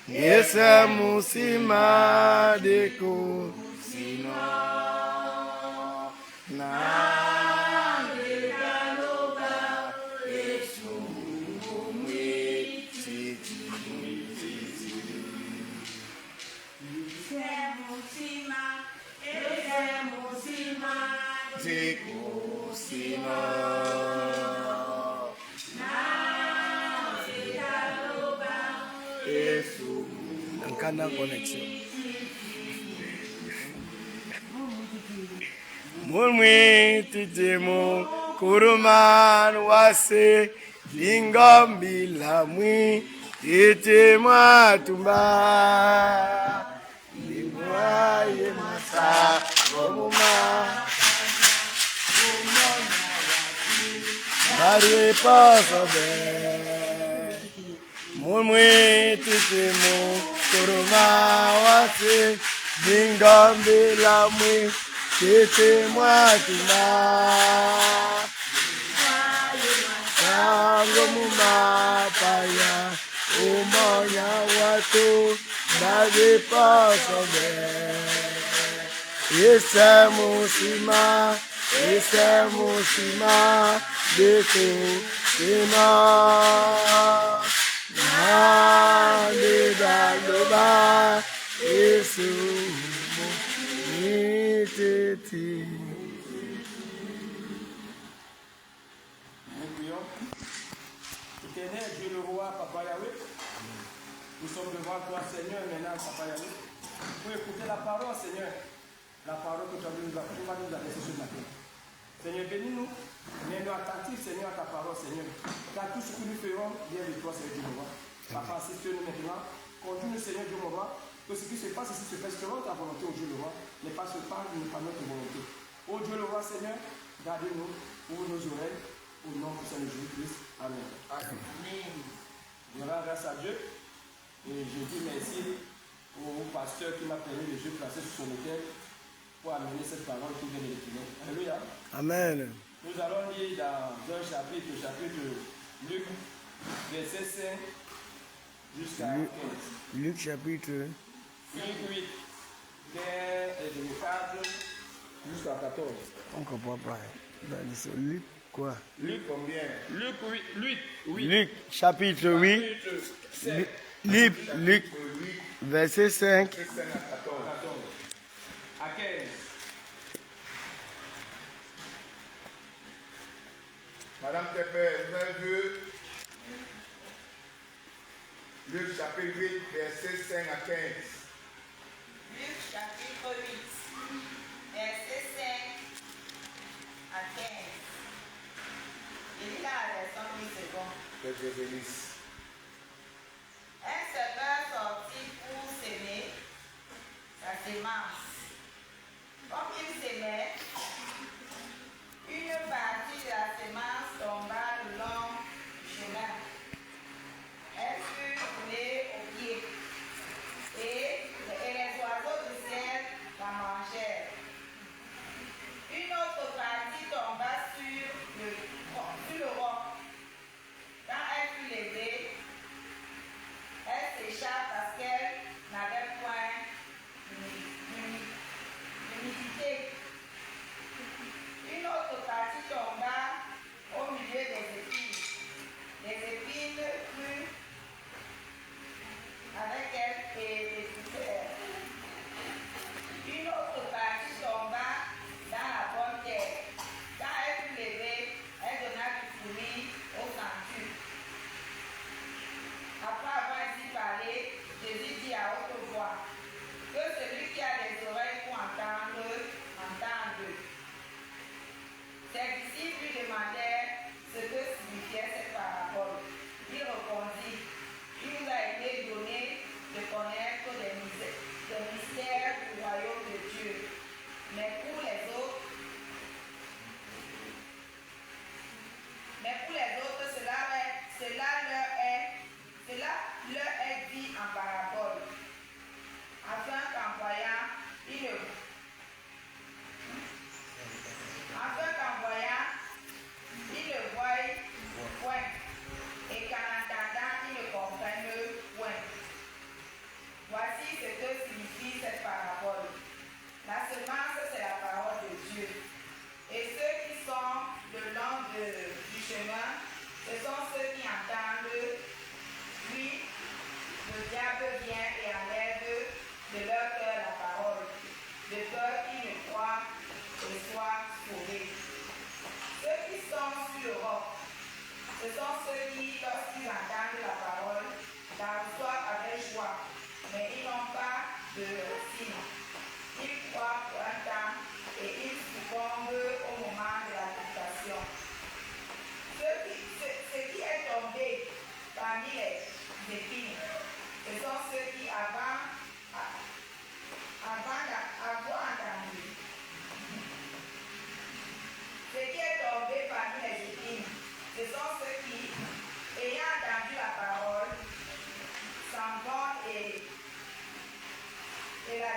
Yesa musima deko sino na degaloba Yesu miti deko sino Canal connexion. Mumwi titimo kuruman wase lingombi lamwi titimo tumba limwa yemasa omuma bari pasobe Mumwi titimo kuruma wase dingombe la mwi tete mwatuma Sango muma paya umonya watu Nage pasobe Ese musima Deko sina Nagaloba Yesu miteti. Nous prions. Éternel Dieu le roi, Papa Yahweh, nous sommes devant toi, Seigneur, maintenant, Papa Yahweh, pour écouter la parole, Seigneur, la parole que tu vas nous adresser ce matin. Seigneur, bénis-nous, mets-nous attentifs, Seigneur, à ta parole, Seigneur. Car tout ce que nous ferons vient de toi, Seigneur Dieu le roi. Papa, assiste-nous maintenant. Conduis-nous, Seigneur Dieu, mon roi. Que ce qui se passe ici se fasse selon ta volonté, ô Dieu le roi. Mais pas ce pas, mais pas notre volonté. Ô Dieu le roi, Seigneur, gardez-nous, ouvre nos oreilles, au nom du Seigneur Jésus-Christ. Amen. Je rends grâce à Dieu. Et je dis merci au pasteur qui m'a permis de Dieu placer sur son autel pour amener cette parole qui vient de l'écrire. Alléluia. Amen. Nous allons lire dans un chapitre Luc, verset 5 jusqu'à 15. Luc chapitre Luc 8, 4 jusqu'à 14. on comprend pas. Luc quoi? Luc combien? Luc 8. Luc chapitre 8. Luc verset 5. À 15. Madame Tepper, Dieu. Luc chapitre 8, verset 5 à 15. Luc chapitre 8, verset 5 à 15. Il lit la version 8 secondes. Que Dieu bénisse. Un semeur sortit pour s'aimer sa sémence. Comme il s'aimait, une partie de la sémence tomba le long du chemin. Elle fut roulée au pied et les oiseaux du ciel la mangèrent. Une autre partie tomba sur le roc. Quand elle fut levée, Ce sont ceux qui, lorsqu'ils entendent la parole, la reçoivent avec joie, mais ils n'ont pas de signe. Ils croient pour un temps et ils succombent au moment de la tentation. Ce qui est tombé parmi les épines, ce sont ceux qui, avant d'avoir entendu, ce qui est tombé parmi les épines, ce sont ceux qui, ayant entendu la parole, s'en vont et la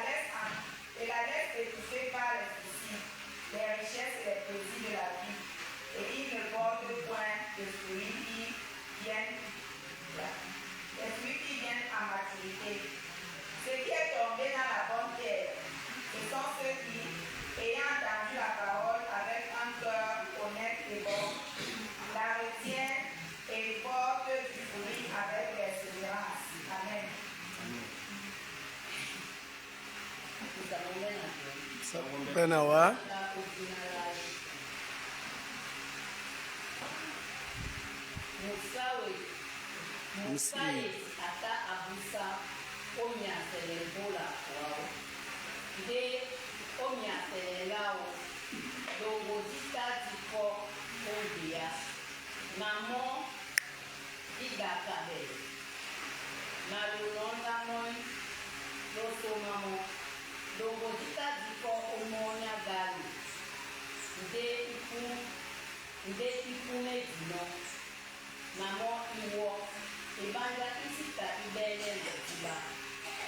laissent étouffer par les soucis, les richesses et les plaisirs de la vie. Et ils ne portent point de fruits qui viennent à maturité. Ce qui est tombé dans la bonne terre, ce sont ceux qui, ayant entendu la parole avec un cœur honnête et bon, la retiennent et portent du fruit avec persévérance. Amen. Benawa. Musawe ata abusa omia selebola wao. De omia selelao dogo dita tipo odia. Namo idakabe. Nalunonda moi loso mamo. Dogo dita tipo omonia gali. Nde ipu medino. Namo iwo. Ibanda isita ibele letiba.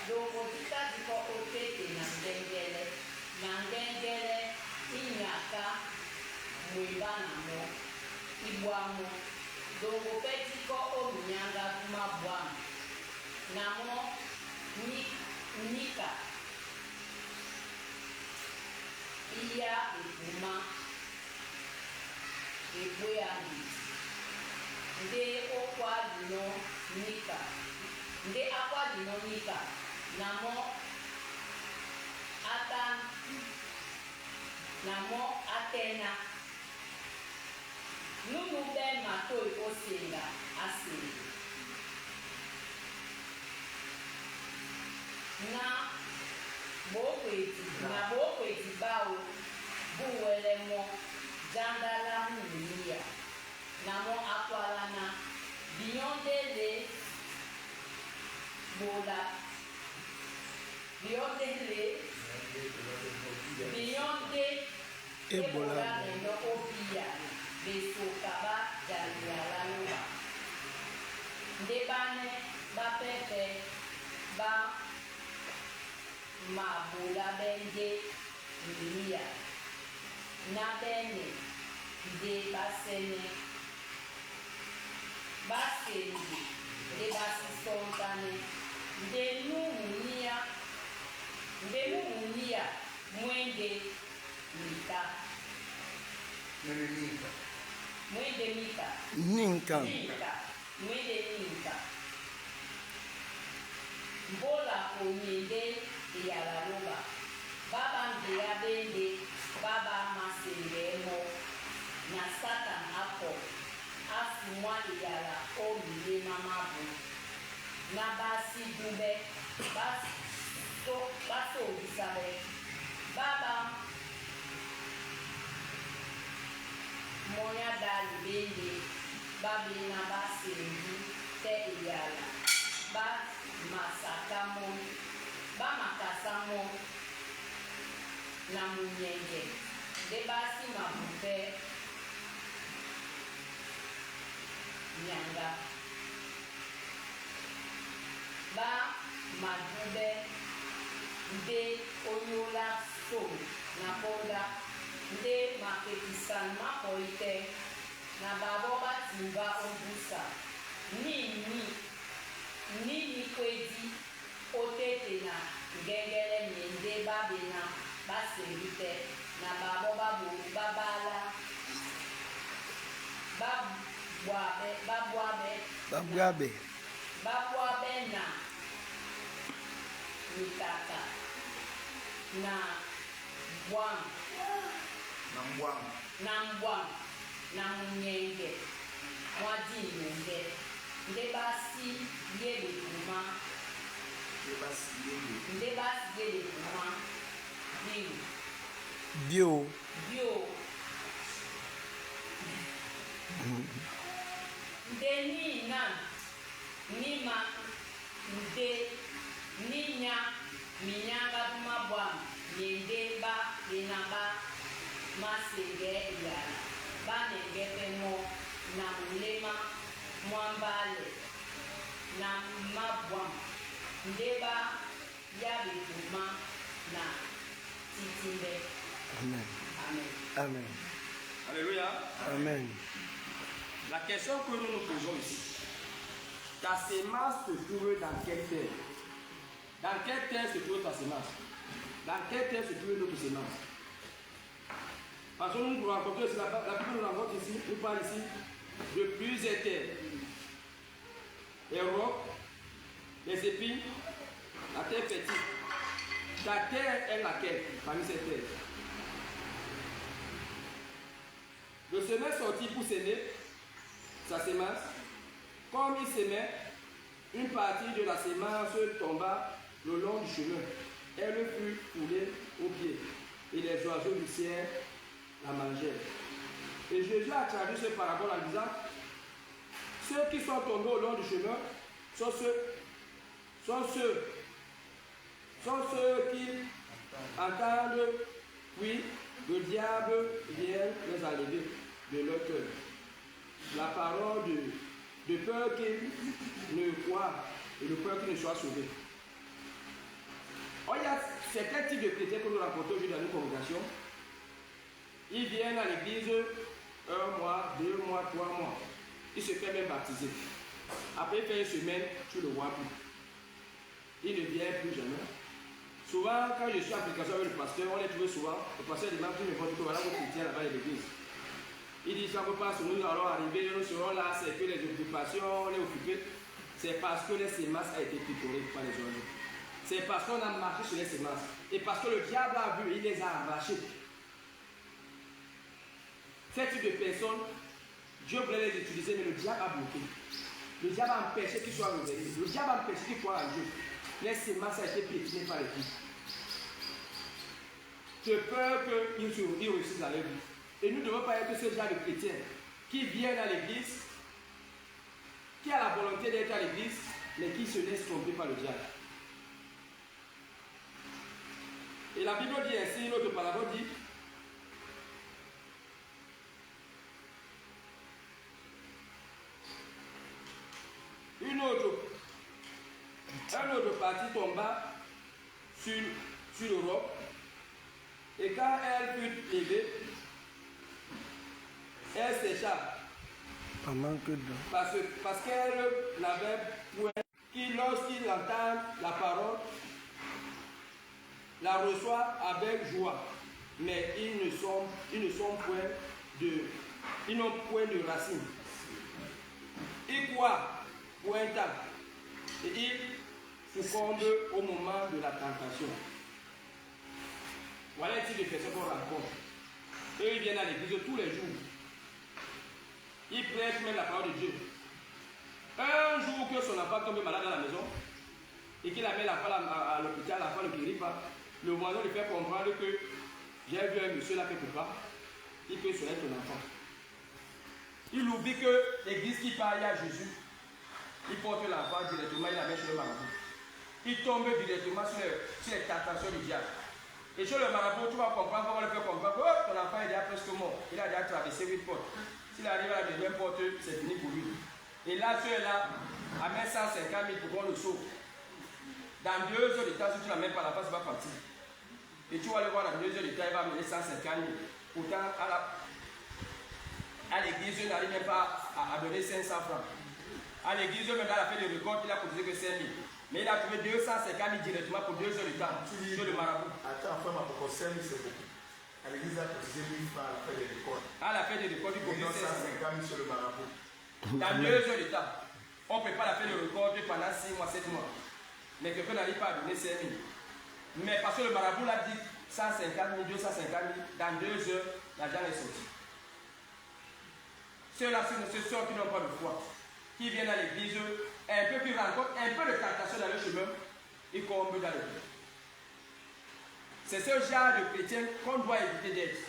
Dogo dita tipo otete na ngengele inyaka mwibana mo. Ibuamo. Dogo petiko ominyanga kumabuamo. Namo nika. Iya ikuma. Ibuyangi. Nde okwa dino nika. Nde akwa dino nika. Namo atena. Nunu ben matoi osenga asiri. Na bokweti bawo buwele mo jandala munia. Namo akwalana biyondele bola biyondele biyonde ebola no obia besokaba jaliala noa ndebane bapepe ba mabola bende munia na bene de basene basende de basisontane de numunia mwende mika mwende mika Ninka. mwende ninka mbola onyende yalaloba baba ndeya bende baba masendemo na satan apo afumwa yala omile mamabu na basi dube baso bisabe baba moya dali bende babi na basendi te yala ba masakamo ba makasamo na munyenge de basi mabupe nyanga ba madube nde onyola so na bonda nde makekisan makoite na babo batimba obusa nini kwedi otete na ngengele nyende babena baserite na babo babu babala Babwabe. na mitaka na mbwang na munyenge moi dit il pas si lié de comment il pas si lié de comment Bio. Deni nam ni ma nde ni nya minyanga kuma bwam yende ba inaba masege ya ba nenge pemo na mulema mwambale na mabwam ndeba ya bituma na titimbe. Amen. Amen. Amen. Alléluia. Amen. La question que nous nous posons ici, ta sémence se trouve dans quelle terre? Dans quelle terre se trouve ta sémence? Dans quelle terre se trouve notre sémence? Parce que nous rencontrons ici, la Bible nous rencontre ici, nous parle ici de plusieurs terres. Les rocs, les épines, la terre fertile. Ta terre est laquelle parmi ces terres? Le semeur sortit pour s'aimer sa sémence. Comme il s'aimait, une partie de la sémence tomba le long du chemin. Elle fut foulée au pied, et les oiseaux du ciel la mangèrent. Et Jésus a traduit ce parabole en disant, ceux qui sont tombés au long du chemin sont ceux qui entendent, puis le diable vient les enlever de leur cœur. La parole de peur qu'ils ne croient et de peur qu'ils ne soient sauvés. Or, il y a certains types de chrétiens que nous rencontrons aujourd'hui dans nos congrégations. Ils viennent à l'église 1 mois, 2 mois, 3 mois. Ils se font même baptiser. Après, il fait une semaine, tu ne le vois plus. Il ne vient plus jamais. Souvent, quand je suis en application avec le pasteur, on les trouve souvent. Le pasteur demande tout le monde que voilà vos chrétiens là-bas à l'église. Il dit, ça ne peut pas, nous allons arriver, nous serons là, c'est que les occupations, on est occupés. C'est parce que les semences ont été picorées par les oiseaux. C'est parce qu'on a marché sur les semences. Et parce que le diable a vu, il les a arrachées. Ce type de personnes, Dieu voulait les utiliser, mais le diable a bloqué. Le diable a empêché qu'ils soient réveillés. Le diable a empêché qu'ils croient en Dieu. Les semences ont été piétinées par les filles. J'ai peur qu'ils réussissent à leur vie. Et nous ne devons pas être ce genre de chrétiens qui viennent à l'église, qui a la volonté d'être à l'église, mais qui se laissent tromper par le diable. Et la Bible dit ainsi, notre parabole dit, un autre partie tomba sur le roc, et quand elle fut élevée, elle sécha. Parce qu'elle n'avait point, qui lorsqu'il entend la parole, la reçoit avec joie, mais ils n'ont point de racines. Ils croient point tard, et ils succombent au moment de la tentation. Voilà un type de personnes qu'on rencontre. Eux, ils viennent à l'église tous les jours. Ils prêchent même la parole de Dieu. Un jour que son enfant tombe malade à la maison, et qu'il amène l'enfant à l'hôpital, l'enfant ne guérit pas, le voisin lui fait comprendre que j'ai vu un monsieur là quelque part, il peut soigner ton enfant. Il oublie que l'église qui parle à Jésus, il porte l'enfant directement, il l'amène chez le marabout. Il tombe directement sur les tentations du diable. Et chez le marabout, tu vas comprendre comment le faire comprendre que oh, ton enfant est déjà presque mort. Il a déjà traversé 8 portes. S'il arrive à la deuxième porte, c'est fini pour lui. Et là, tu es là, à mettre 150 000 pour qu'on le sauve. Dans 2 heures de temps, si tu n'amènes pas l'enfant, ça va partir. Et tu vas le voir dans 2 heures de temps, il va amener 150 000. Pourtant, à l'église, je n'arrive même pas à donner 500 francs. À l'église, même dans la fête de récolte, il a cotisé que 5 000. Mais il a trouvé 250 000 directement pour 2 heures de temps sur le marabout. Attends, frère, pour 5 000, c'est beaucoup. À l'église, il a cotisé 1000 francs à la fête de récolte. À la fête de récolte, il cotisé 550 000 sur le marabout. Dans 2 heures de temps. On ne peut pas la fête de récolte pendant 6 mois, 7 mois. Mais quelqu'un n'arrive pas à donner 5 000. Mais parce que le marabout l'a dit 150 000, 250 000, dans 2 heures, l'argent est sorti. Ceux-là, c'est ceux qui n'ont pas de foi, qui viennent à l'église, un peu, qui rencontrent un peu de tentation dans le chemin, ils tombent dans le vie. C'est ce genre de chrétien qu'on doit éviter d'être.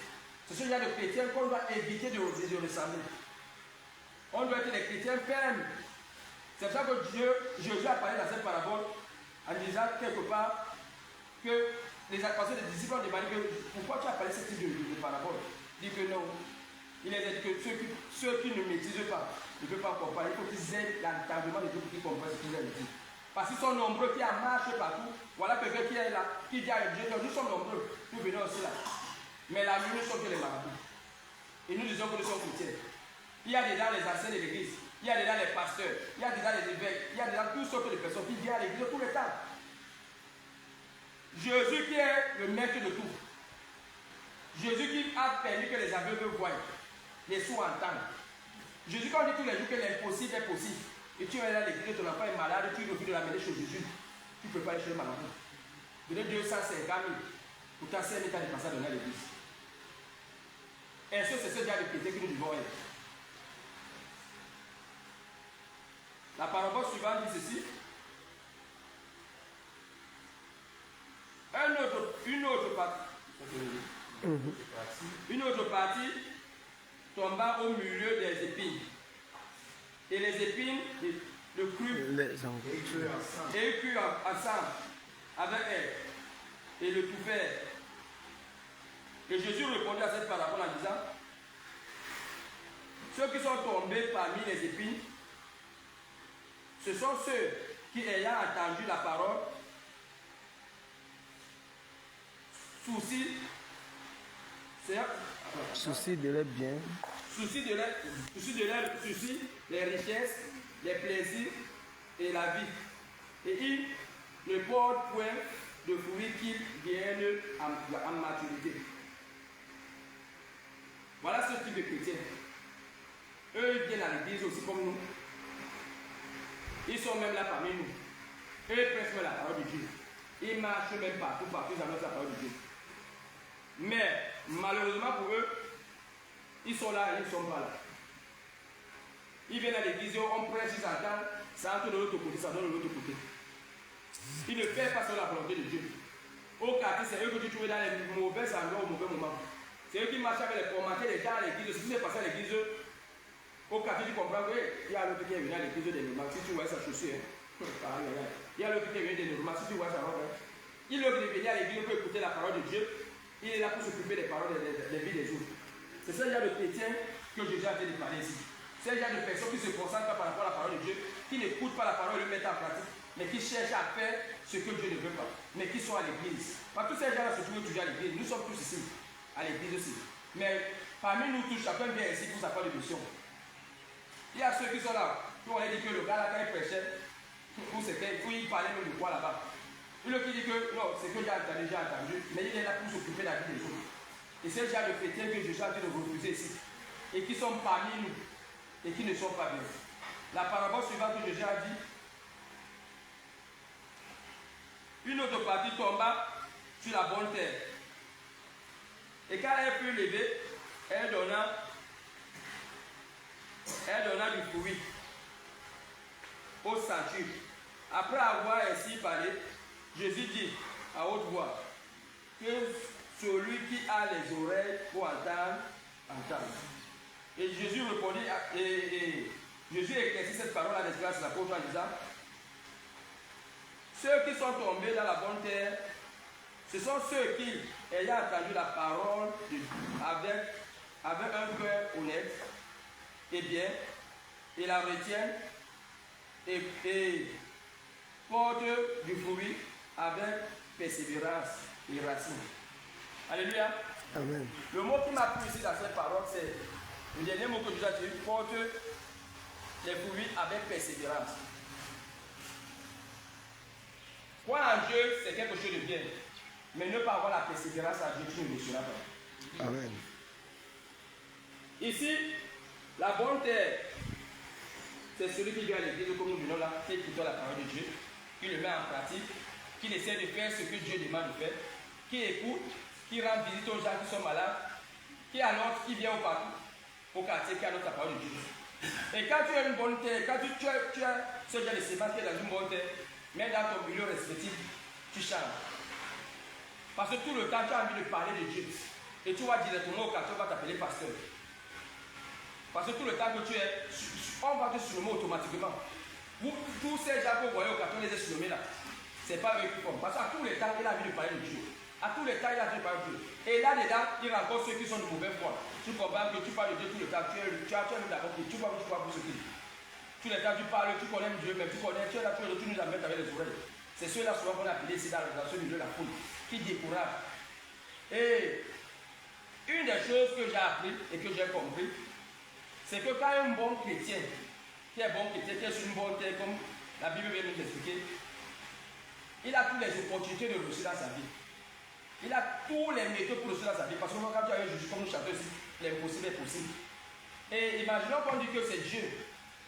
C'est ce genre de chrétien qu'on doit éviter de ressembler. On doit être des chrétiens fermes. C'est pour ça que Jésus a parlé dans cette parabole en disant quelque part que les disciples ont demandé pourquoi tu as parlé ce type de parabole. Il dit que non. Il a dit que ceux qui ne maîtrisent pas ne peuvent pas comprendre. Il faut qu'ils aient l'entendement de Dieu pour qu'ils comprennent ce qu'ils ont dit. Parce qu'ils sont nombreux qui en marchent partout. Voilà quelqu'un qui est là, qui dit à Dieu, nous sommes nombreux, nous venons aussi là. Mais la nuit, nous sommes que les marabouts. Et nous disons que nous sommes chrétiens. Il y a dedans les anciens de l'église, il y a dedans les pasteurs, il y a dedans les évêques, il y a dedans toutes sortes de personnes qui viennent à l'église tout le temps. Jésus qui est le maître de tout. Jésus qui a permis que les aveugles voient, les sourds entendent. Jésus quand on dit tous les jours que l'impossible est possible, et tu es là à l'église, ton enfant est malade, tu refuses de l'amener chez Jésus, tu ne peux pas aller chez le malade. Donner 250 000, pourtant 5 000 t'as dépassé à donner à l'église. Est-ce que c'est ce genre de chrétien que nous devons être? La parabole suivante dit ceci. Une autre partie tomba au milieu des épines. Et les épines le crurent et crurent ensemble avec elle et le touffèrent. Et Jésus répondit à cette parabole en disant, ceux qui sont tombés parmi les épines, ce sont ceux qui, ayant entendu la parole, souci de leur bien, les richesses, les plaisirs et la vie. Et ils ne portent point de fruits qui viennent en maturité. Voilà ce type de chrétiens. Eux, ils viennent à l'église aussi comme nous. Ils sont même là parmi nous. Eux, ils prêchent la parole de Dieu. Ils marchent même partout, ils annoncent la parole de Dieu. Mais, malheureusement pour eux, ils sont là et ils ne sont pas là. Ils viennent à l'église, on prêche, ils entendent, ça entre de l'autre côté, ça donne de l'autre côté. Ils ne font pas sur la volonté de Dieu. Au quartier, c'est eux que tu trouves dans les mauvais endroits au mauvais moment. C'est eux qui marchent avec les commentaires des gens à l'église. Si tu es passé à l'église, au quartier, tu comprends qu'il y a l'autre qui est venu à l'église des normaux. Si tu vois sa chaussure, il y a l'autre qui est venu des normaux. Si tu vois sa robe, il est venu à l'église pour écouter la parole de Dieu. Il est là pour s'occuper des paroles des vies des autres. C'est ce genre de chrétien que Jésus a dit de parler ici. C'est le genre de personnes qui se concentrent par rapport à la parole de Dieu, qui n'écoutent pas la parole et le mettent en pratique, mais qui cherchent à faire ce que Dieu ne veut pas, mais qui sont à l'église. Parce que tous ces gens-là se trouvent toujours à l'église. Nous sommes tous ici, à l'église aussi. Mais parmi nous tous, chacun vient ici pour sa part de mission. Il y a ceux qui sont là, qui ont dit que le gars là, quand il prêchait, où il parlait même de quoi là-bas. Il qui dit que non, c'est que j'ai entendu, mais il est là pour s'occuper de la vie des autres. Et c'est le genre de chrétiens que Jésus a dit de refuser ici, et qui sont parmi nous, et qui ne sont pas bien. La parabole suivante que Jésus a dit, une autre partie tomba sur la bonne terre. Et quand elle fut levée, elle donna du fruit au centuple. Après avoir ainsi parlé, Jésus dit à haute voix que celui qui a les oreilles pour entendre, entende. Et Jésus répondit, et Jésus éclaircit cette parole à l'esprit de l'apôtre en disant, ceux qui sont tombés dans la bonne terre, ce sont ceux qui, ayant entendu la parole de Dieu avec un cœur honnête et bien, et la retiennent et portent du fruit avec persévérance et racine. Alléluia. Amen. Le mot qui m'a plu ici dans cette parole, c'est le dernier mot que Jésus a dit, porte les fruits avec persévérance. Croire en Dieu, c'est quelque chose de bien. Mais ne pas avoir la persévérance à Dieu, tu ne le seras pas. Amen. Ici, la bonne terre, c'est celui qui vient à l'église comme nous venons là, qui écoute la parole de Dieu, qui le met en pratique, qui essaie de faire ce que Dieu demande de faire, qui écoute, qui rend visite aux gens qui sont malades, qui annonce, qui vient au partout. au quartier qui a notre parole de Dieu. Et quand tu as une bonne terre, quand tu as ce genre de sémence qui est dans une bonne terre, mais dans ton milieu respectif, tu changes. Parce que tout le temps, tu as envie de parler de Dieu. Et tu vas directement au quartier, on va t'appeler pasteur. Parce que tout le temps que tu es, on va te surnommer automatiquement. Tous ces gens que vous voyez au quartier, on les a surnommés là. Ce n'est pas eux qui font. Parce qu'à tous les temps, il a envie de parler de Dieu. À tous les temps, il a envie de parler de Dieu. Et là-dedans, il rencontre ceux qui sont de mauvaise foi. Tu comprends que tu parles de Dieu tout le temps. Tu as d'accord, tu vois pour ce qui. Tout le temps, tu parles, tu connais Dieu, mais tu connais, tu es là, tu nous amènes avec les oreilles. C'est ceux-là souvent qu'on a appelé ici dans ce milieu de la foule, qui découragent. Et une des choses que j'ai appris et que j'ai compris, c'est que quand un bon chrétien, qui est bon chrétien, qui est sur une bonne terre, comme la Bible vient nous expliquer, il a toutes les opportunités de réussir dans sa vie. Il a tous les méthodes pour réussir dans sa vie. Parce que quand tu as un Jésus comme nous chantons ici, l'impossible est possible. Et imaginons qu'on dit que c'est Dieu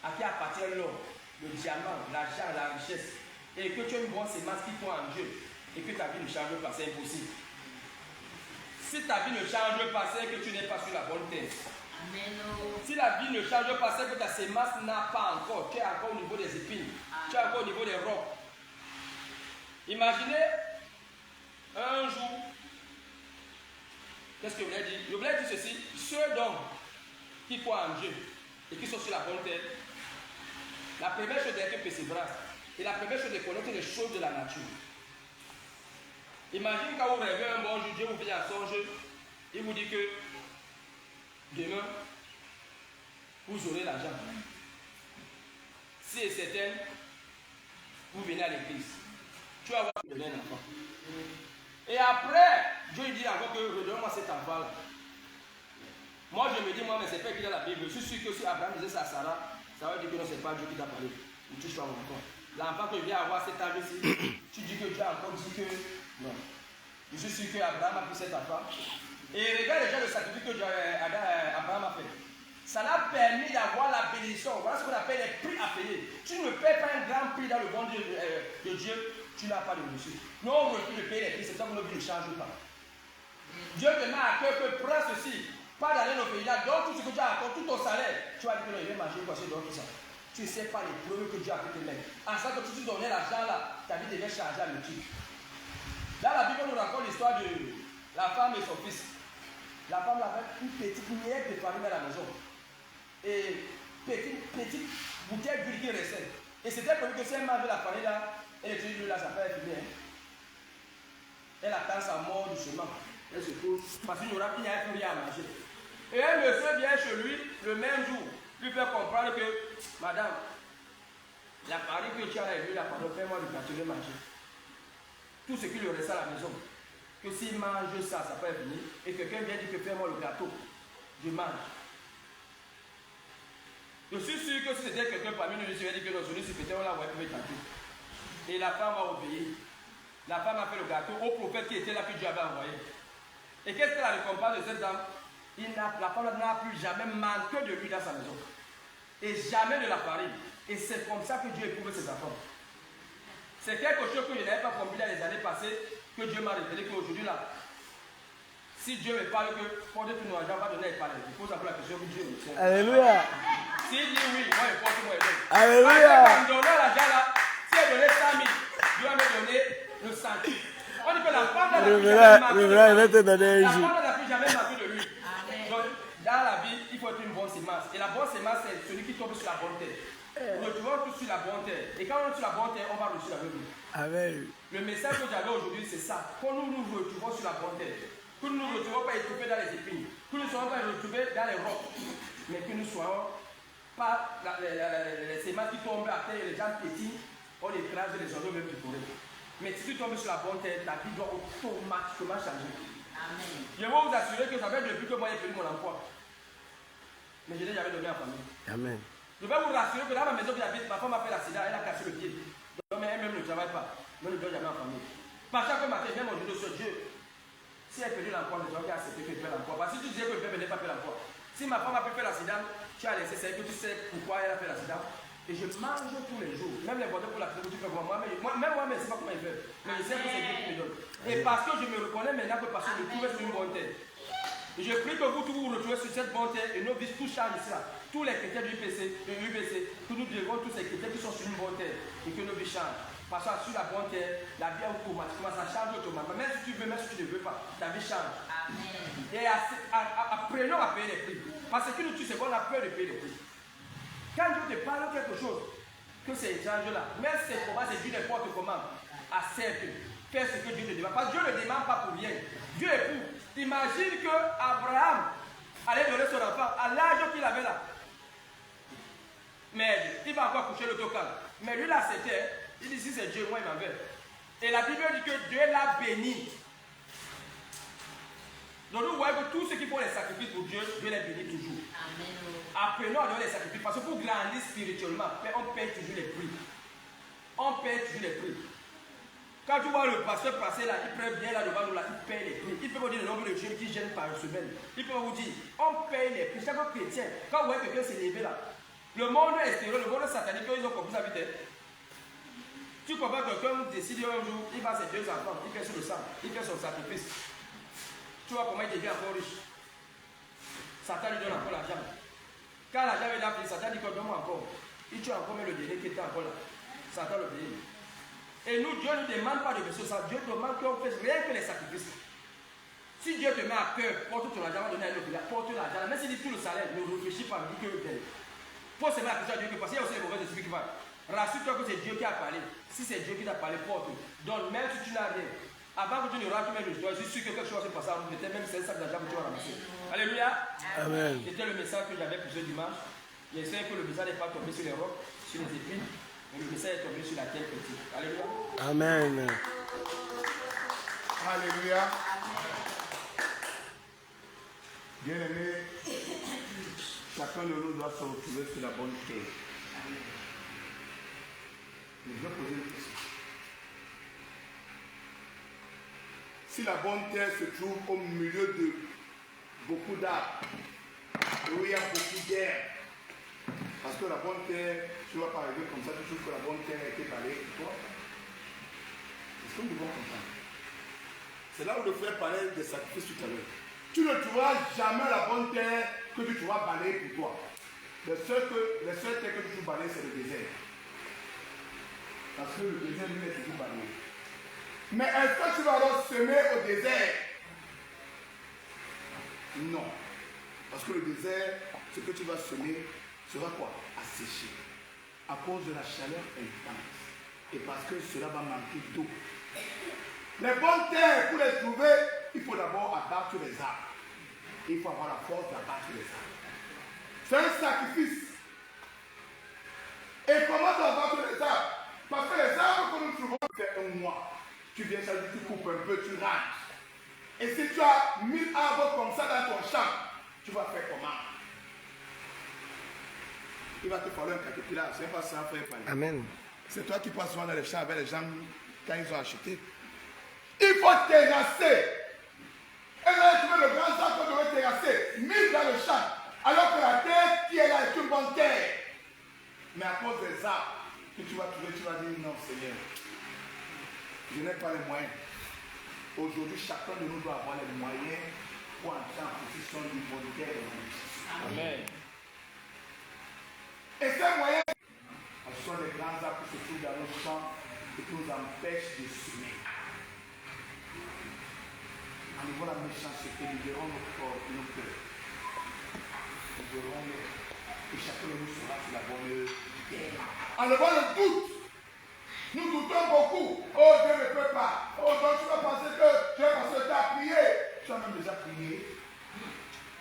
à qui appartient l'or, le diamant, l'argent, la richesse, et que tu as une bonne sémence qui croit en Dieu, et que ta vie ne change pas, c'est impossible. Si ta vie ne change pas, c'est que tu n'es pas sur la bonne terre. Si la vie ne change pas, c'est que ta sémence n'a pas encore. Tu es encore au niveau des épines. Tu es encore au niveau des rocs. Imaginez un jour, qu'est-ce que je voulais dire? Je voulais dire ceci, ceux d'hommes qui croient en Dieu et qui sont sur la bonne terre, la première chose d'être persévérance et la première chose de connaître les choses de la nature. Imagine quand vous rêvez un bon jour, Dieu vous vient à songe, il vous dit que demain, vous aurez l'argent. Si c'est certain, vous venez à l'église. Tu vas avoir donné un enfant. Et après, Dieu dit encore que redonne-moi cet enfant-là. Moi, je me dis, moi, mais c'est pas écrit dans la Bible. Je suis sûr que si Abraham disait ça à Sarah, ça veut dire que non, c'est pas Dieu qui t'a parlé. Tu sois encore. L'enfant que je viens avoir cet âge-ci, tu dis que Dieu a encore dit que non. Je suis sûr qu'Abraham a pris cet enfant. Et regarde déjà le sacrifice que Abraham a fait. Ça l'a permis d'avoir la bénédiction. Voilà ce qu'on appelle les prix à payer. Tu ne payes pas un grand prix dans le bon Dieu de Dieu, tu n'as pas de reçu. Nous, on refuse de payer les prix, c'est ça que nos vies ne changent pas. Dieu te met à cœur que prends ceci, pas d'aller au pays là, donne tout ce que tu as encore, tout ton salaire. Tu vas dire que non, je vais manger quoi, je donne tout ça. Tu ne sais pas les preuves que Dieu a pu te mettre. En ça que si tu donnais l'argent là, ta vie devait changer à multiple. Dans la Bible, on nous raconte l'histoire de la femme et son fils. La femme avait une petite miette de farine dans la maison. Et petite bouteille d'huile qui restait. Et c'était prévu que si elle mange la farine là, elle est d'huile là, ça peut être bien. Elle attend sa mort doucement. Elle se pose parce qu'il n'y aura plus rien à manger. Et un monsieur vient chez lui le même jour, lui fait comprendre que, madame, la farine que tu as avec lui, la farine, fais-moi du gâteau, je vais manger. Tout ce qui lui reste à la maison, que s'il mange ça, ça peut venir. Et quelqu'un vient dire que fais-moi le gâteau, je mange. Je suis sûr que si c'était quelqu'un parmi nous, je lui ai dit que aujourd'hui, si peut-être on l'a envoyé pour le gâteau. Et la femme a obéi. La femme a fait le gâteau au prophète qui était là que Dieu avait envoyé. Et qu'est-ce que la récompense de cette dame? La femme n'a plus jamais manqué de lui dans sa maison. Et jamais de la farine. Et c'est comme ça que Dieu éprouve ses enfants. C'est quelque chose que je n'avais pas compris dans les années passées, que Dieu m'a révélé qu'aujourd'hui là, si Dieu me parle que porte tout nos argent, va donner, il parle. Il pose un peu la question que Dieu me tient. Alléluia. S'il dit oui, moi je porte moi je donne. Alléluia. En donnant l'argent là, si elle donnait 100 000, Dieu va me donner le centime. On dit que la femme n'a plus jamais marqué de lui. Donc, dans la vie, il faut être une bonne sémence. Et la bonne sémence, c'est celui qui tombe sur la bonne terre. Nous retrouvons tous sur la bonne terre. Et quand on est sur la bonne terre, on va réussir la vie. Amen. Le message que j'avais aujourd'hui, c'est ça. Quand nous nous retrouvons sur la bonne terre, que nous ne nous retrouvons pas étouffés dans les épines, que nous ne soyons pas retrouvés dans les rocs, mais que nous soyons pas les sémences qui tombent à terre et les gens petits, on écrase les oiseaux même plus forêt. Mais si tu tombes sur la bonne terre, ta vie doit automatiquement changer. Amen. Je vais vous assurer que ça fait depuis que moi j'ai perdu mon emploi. Mais je n'ai jamais donné à la famille. Amen. Je vais vous rassurer que dans ma maison que j'habite, ma femme a fait l'accident, elle a cassé le pied. Donc elle-même ne travaille pas. Donc ne donne jamais à la famille. Par chaque matin, même aujourd'hui sur Dieu, si elle perdait l'emploi, je dois accepter qu'elle perd l'emploi. Parce que si tu disais que le père n'est pas fait l'emploi, si ma femme a pu faire l'accident, tu as laissé, c'est que tu sais pourquoi elle a fait l'accident. Et je mange tous les jours. Même les voitures pour l'accident que tu fais pour moi. Même moi, je ne sais pas comment il fait. Mais je sais que c'est Dieu qui me donne. Et parce que je me reconnais maintenant que parce que je trouve sur une bonne tête. Et je prie que vous tous vous retrouvez sur cette bonne terre et nos vies tous changent ici là. Tous les chrétiens de l'UPC, que nous devons tous ces chrétiens qui sont sur une bonne terre et que nos vies changent. Parce que sur la bonne terre, la vie automatiquement, ça change automatiquement. Même si tu veux, même si tu ne veux pas, ta vie change. Amen. Et apprenons à payer les prix. Parce que nous, tu sais qu'on a peur de payer les prix. Quand Dieu te parle quelque chose, que c'est étrange là, même si c'est comment, c'est Dieu n'importe comment, accepte, fais ce que Dieu te demande. Parce que Dieu ne demande pas pour rien. Dieu est pour. Imagine que Abraham allait donner son enfant à l'âge qu'il avait là. Mais il va encore coucher l'autocar. Mais lui là c'était, il dit si c'est Dieu, moi il m'en veut. Et la Bible dit que Dieu l'a béni. Donc nous voyons que tous ceux qui font les sacrifices pour Dieu, Dieu les bénit toujours. Amen. Apprenons à donner les sacrifices parce que pour grandir spirituellement, on paye toujours les prix. On paye toujours les prix. Quand tu vois le pasteur passer là, il prend bien là devant nous là, il paye les prix. Il peut vous dire le nombre de jeunes qui gênent par semaine. Il peut vous dire, on paye les prix. Chaque chrétien, quand vous voyez quelqu'un s'élever là, le monde extérieur, le monde satanique, ils ont compris ça vite. Tu comprends que quelqu'un décide un jour, il va ses 2 enfants, il fait sur le sang, il fait son sacrifice. Tu vois comment il devient encore riche. Satan lui donne encore l'argent. Quand l'argent est là, Satan dit que donne-moi encore. Il tue encore le délai qui était encore là. Satan le délai. Et nous, Dieu ne nous demande pas de faire ça. Dieu demande qu'on fasse rien que les sacrifices. Si Dieu te met à cœur, porte ton argent, va donner à un autre, porte l'argent. Même s'il dit tout le salaire, ne réfléchis pas, dis que faut se mettre à Dieu parce qu'il y a aussi les mauvais esprits qui vont. Rassure-toi que c'est Dieu qui a parlé. Si c'est Dieu qui t'a parlé, porte. Donc, même si tu n'as rien, avant que tu ne rentres même le doigt, je suis sûr que quelque chose va se passer. Peut-être même c'est un sac d'argent que tu vas ramasser. Alléluia. Amen. C'était le message que j'avais pour ce dimanche. J'espère que le message n'est pas tombé sur les rocs, sur les épines, mais le message est tombé sur la terre petite. Alléluia. Amen. Alléluia. Bien-aimé, chacun de nous doit se retrouver sur la bonne terre. Je vais poser une question. Si la bonne terre se trouve au milieu de beaucoup d'arbres, où il y a beaucoup d'air, parce que la bonne terre, tu vas pas arriver comme ça, tu trouves que la bonne terre a été balayée pour toi. Est-ce que nous devons comprendre? C'est là où le frère parlait des sacrifices tout à l'heure. Tu ne trouveras jamais la bonne terre que tu vas balayer pour toi. Les seules terres que tu trouves balayer, c'est le désert. Parce que le désert, lui, est toujours balayé. Mais est-ce que tu vas alors semer au désert? Non. Parce que le désert, ce que tu vas semer sera quoi? Asséché. À cause de la chaleur intense. Et parce que cela va manquer d'eau. Les bonnes terres, pour les trouver, il faut d'abord abattre les arbres. Il faut avoir la force d'abattre les arbres. C'est un sacrifice. Et comment tu abattre les arbres? Parce que les arbres que nous trouvons, c'est un mois. Tu viens, ça dit, tu coupes un peu, tu ranges. Et si tu as 1000 arbres comme ça dans ton champ, tu vas faire comment? Il va te falloir un caterpillar, c'est pas ça, frère. Amen. C'est toi qui passes souvent dans les champs avec les gens quand ils ont acheté. Il faut terrasser. Et là, tu veux le grand sac qu'on devait terrasser, mis dans le champ, alors que la terre qui est là est une bonne terre. Mais à cause des arbres que tu vas trouver, tu vas dire non, Seigneur. Je n'ai pas les moyens. Aujourd'hui, chacun de nous doit avoir les moyens pour entrer en position d'une bonne terre de la Amen. Et ces moyens, ce sont les grands arbres qui se trouvent dans nos champs et qui nous empêchent de semer. Enlevons la méchanceté, libérons notre corps et nos cœurs. Libérons et chacun de nous sera sur la bonne terre. Enlevons le doute. Nous doutons beaucoup. Oh, Dieu ne peut pas. Oh, donc tu vas penser que Dieu va passer le temps à prier. Tu as même déjà prié.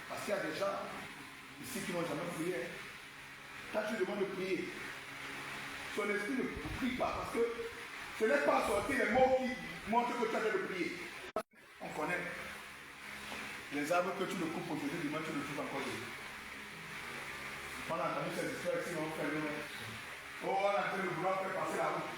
Parce qu'il y a des gens ici qui n'ont jamais prié. Quand tu demandes de prier, son esprit ne prie pas parce que ce n'est pas sorti les mots qui montrent que tu as de prier. On connaît. Les arbres que tu le coupes aujourd'hui, demain tu le trouves encore demain. On a entendu cette histoire ici